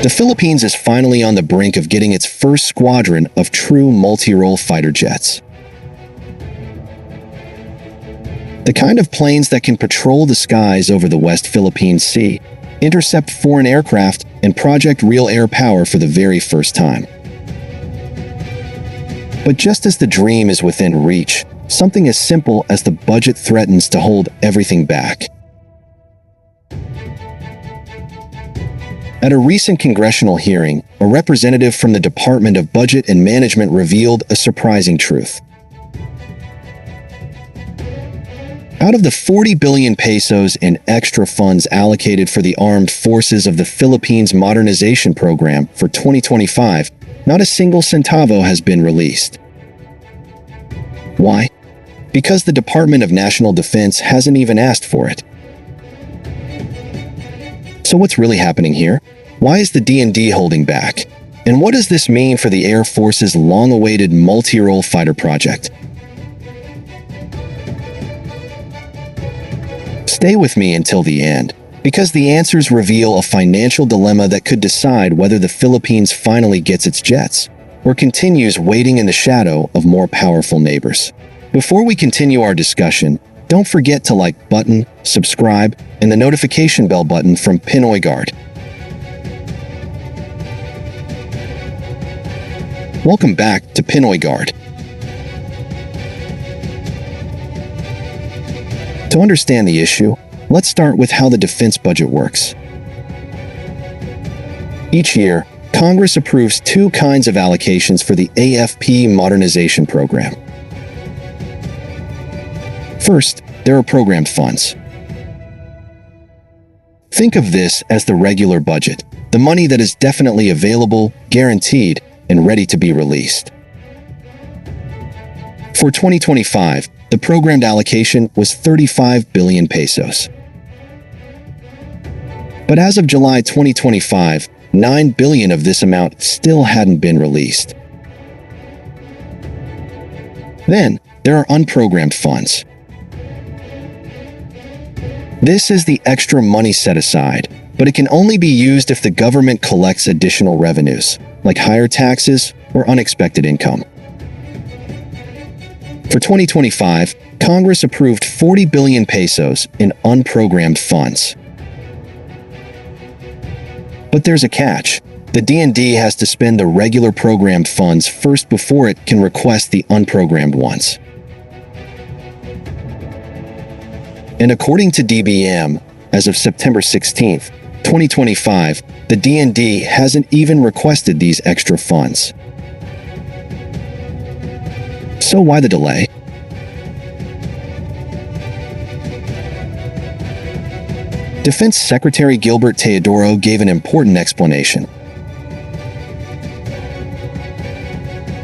The Philippines is finally on the brink of getting its first squadron of true multi-role fighter jets. The kind of planes that can patrol the skies over the West Philippine Sea, intercept foreign aircraft, and project real air power for the very first time. But just as the dream is within reach, something as simple as the budget threatens to hold everything back. At a recent congressional hearing, a representative from the Department of Budget and Management revealed a surprising truth. Out of the 40 billion pesos in extra funds allocated for the armed forces of the Philippines Modernization Program for 2025, not a single centavo has been released. Why? Because the Department of National Defense hasn't even asked for it. So what's really happening here? Why is the D&D holding back? And what does this mean for the Air Force's long-awaited multi-role fighter project? Stay with me until the end, because the answers reveal a financial dilemma that could decide whether the Philippines finally gets its jets, or continues waiting in the shadow of more powerful neighbors. Before we continue our discussion, don't forget to like button, subscribe, and the notification bell button from Pinoy Guard. Welcome back to Pinoy Guard. To understand the issue, let's start with how the defense budget works. Each year, Congress approves two kinds of allocations for the AFP Modernization Program. First, there are programmed funds. Think of this as the regular budget, the money that is definitely available, guaranteed, and ready to be released. For 2025, the programmed allocation was 35 billion pesos. But as of July 2025, 9 billion of this amount still hadn't been released. Then, there are unprogrammed funds. This is the extra money set aside, but it can only be used if the government collects additional revenues, like higher taxes or unexpected income. For 2025, Congress approved 40 billion pesos in unprogrammed funds. But there's a catch. The D&D has to spend the regular programmed funds first before it can request the unprogrammed ones. And according to DBM, as of September 16, 2025, the D&D hasn't even requested these extra funds. So why the delay? Defense Secretary Gilbert Teodoro gave an important explanation.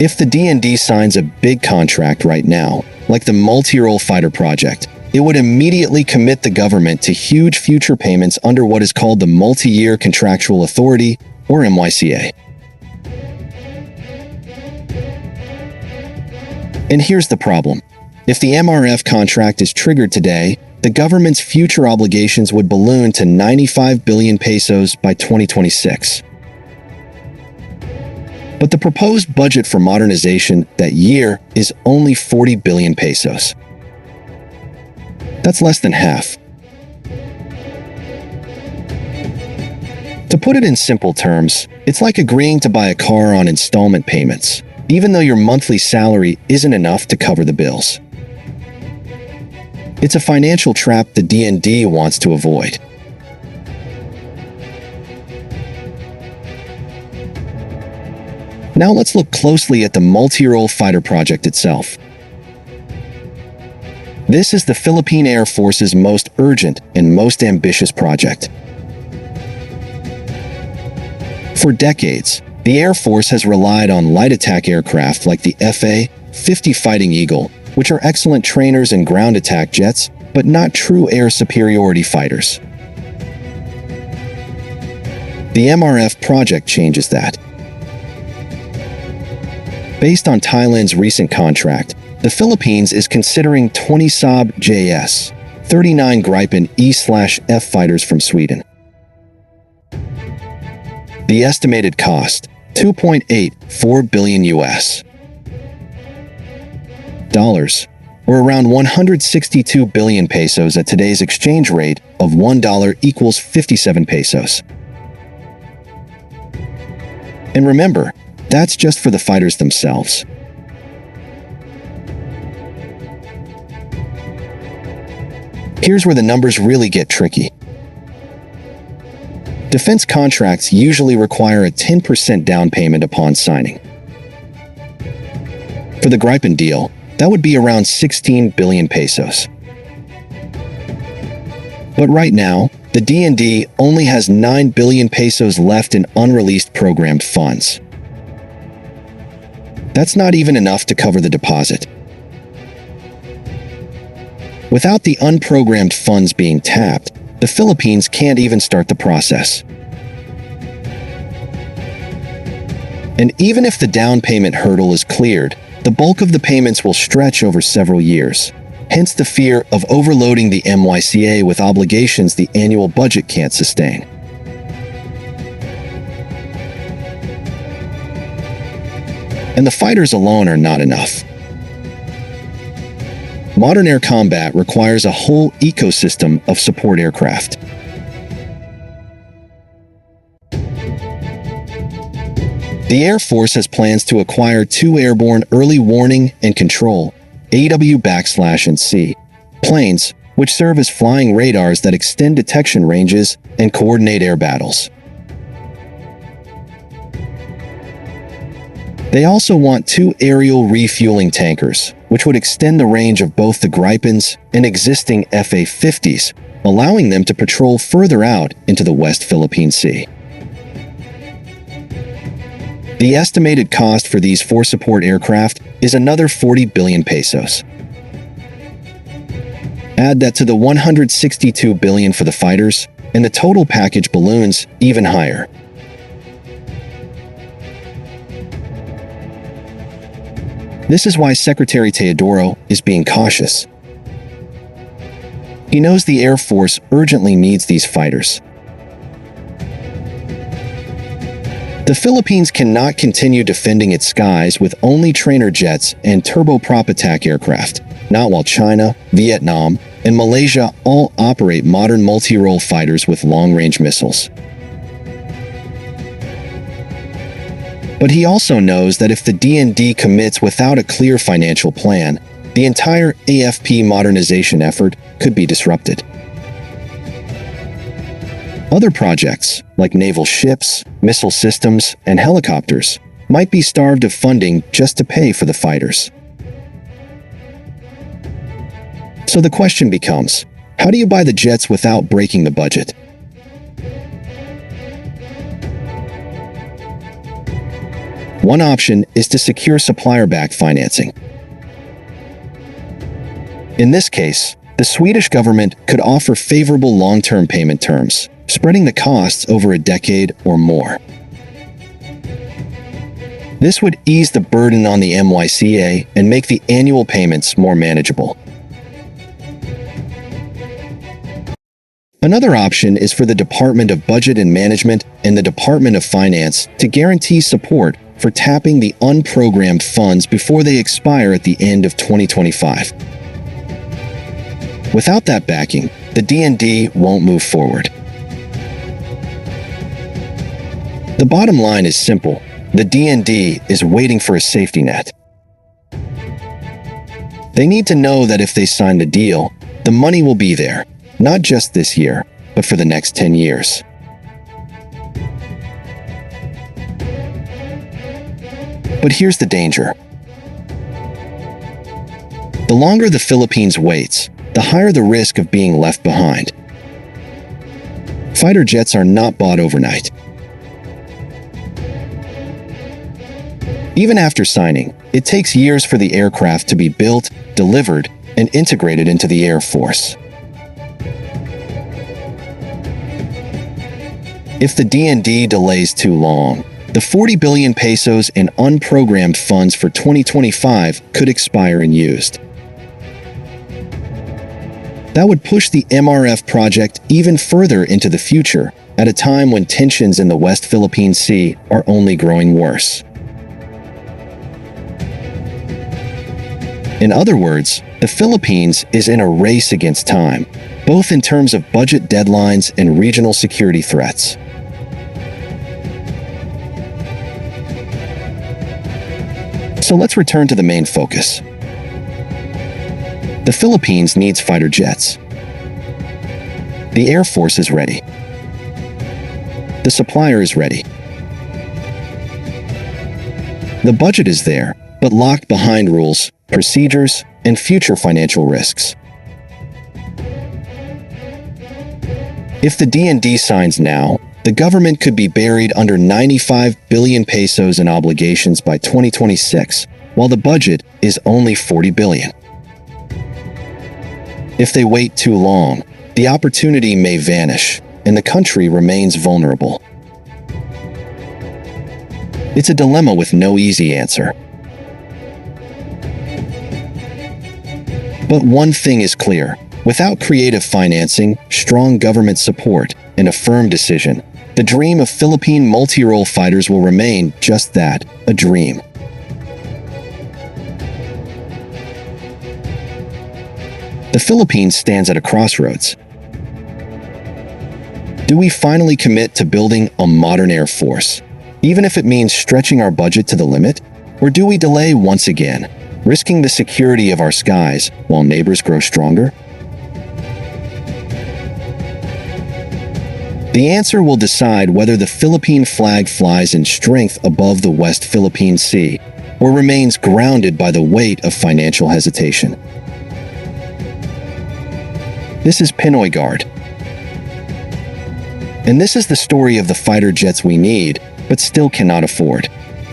If the D&D signs a big contract right now, like the Multirole Fighter project, it would immediately commit the government to huge future payments under what is called the Multi-Year Contractual Authority, or MYCA. And here's the problem. If the MRF contract is triggered today, the government's future obligations would balloon to 95 billion pesos by 2026. But the proposed budget for modernization that year is only 40 billion pesos. That's less than half. To put it in simple terms, it's like agreeing to buy a car on installment payments, even though your monthly salary isn't enough to cover the bills. It's a financial trap the D&D wants to avoid. Now let's look closely at the Multirole Fighter project itself. This is the Philippine Air Force's most urgent and most ambitious project. For decades, the Air Force has relied on light attack aircraft like the FA-50 Fighting Eagle, which are excellent trainers and ground attack jets, but not true air superiority fighters. The MRF project changes that. Based on Thailand's recent contract, the Philippines is considering 20 Saab JAS-39 Gripen E/F fighters from Sweden. The estimated cost, $2.84 billion US dollars, or around 162 billion pesos at today's exchange rate of $1 equals 57 pesos. And remember, that's just for the fighters themselves. Here's where the numbers really get tricky. Defense contracts usually require a 10% down payment upon signing. For the Gripen deal, that would be around 16 billion pesos. But right now, the D&D only has 9 billion pesos left in unreleased programmed funds. That's not even enough to cover the deposit. Without the unprogrammed funds being tapped, the Philippines can't even start the process. And even if the down payment hurdle is cleared, the bulk of the payments will stretch over several years. Hence the fear of overloading the MYCA with obligations the annual budget can't sustain. And the fighters alone are not enough. Modern air combat requires a whole ecosystem of support aircraft. The Air Force has plans to acquire 2 Airborne Early Warning and Control AEW&C planes, which serve as flying radars that extend detection ranges and coordinate air battles. They also want 2 Aerial Refueling Tankers, which would extend the range of both the Gripens and existing FA-50s, allowing them to patrol further out into the West Philippine Sea. The estimated cost for these 4 support aircraft is another 40 billion pesos. Add that to the 162 billion for the fighters, and the total package balloons even higher. This is why Secretary Teodoro is being cautious. He knows the Air Force urgently needs these fighters. The Philippines cannot continue defending its skies with only trainer jets and turboprop attack aircraft, not while China, Vietnam, and Malaysia all operate modern multirole fighters with long-range missiles. But he also knows that if the D&D commits without a clear financial plan, the entire AFP modernization effort could be disrupted. Other projects, like naval ships, missile systems, and helicopters, might be starved of funding just to pay for the fighters. So the question becomes, how do you buy the jets without breaking the budget? One option is to secure supplier-backed financing. In this case, the Swedish government could offer favorable long-term payment terms, spreading the costs over a decade or more. This would ease the burden on the MYCA and make the annual payments more manageable. Another option is for the Department of Budget and Management and the Department of Finance to guarantee support for tapping the unprogrammed funds before they expire at the end of 2025. Without that backing, the D&D won't move forward. The bottom line is simple. The D&D is waiting for a safety net. They need to know that if they sign the deal, the money will be there, not just this year, but for the next 10 years. But here's the danger. The longer the Philippines waits, the higher the risk of being left behind. Fighter jets are not bought overnight. Even after signing, it takes years for the aircraft to be built, delivered, and integrated into the Air Force. If the D&D delays too long, the 40 billion pesos in unprogrammed funds for 2025 could expire unused. That would push the MRF project even further into the future, at a time when tensions in the West Philippine Sea are only growing worse. In other words, the Philippines is in a race against time, both in terms of budget deadlines and regional security threats. So let's return to the main focus. The Philippines needs fighter jets. The Air Force is ready. The supplier is ready. The budget is there, but locked behind rules, procedures, and future financial risks. If the D&D signs now, the government could be buried under 95 billion pesos in obligations by 2026, while the budget is only 40 billion. If they wait too long, the opportunity may vanish, and the country remains vulnerable. It's a dilemma with no easy answer. But one thing is clear. Without creative financing, strong government support, and a firm decision, the dream of Philippine multirole fighters will remain just that, a dream. The Philippines stands at a crossroads. Do we finally commit to building a modern Air Force, even if it means stretching our budget to the limit? Or do we delay once again, risking the security of our skies while neighbors grow stronger? The answer will decide whether the Philippine flag flies in strength above the West Philippine Sea or remains grounded by the weight of financial hesitation. This is Pinoy Guard. And this is the story of the fighter jets we need, but still cannot afford.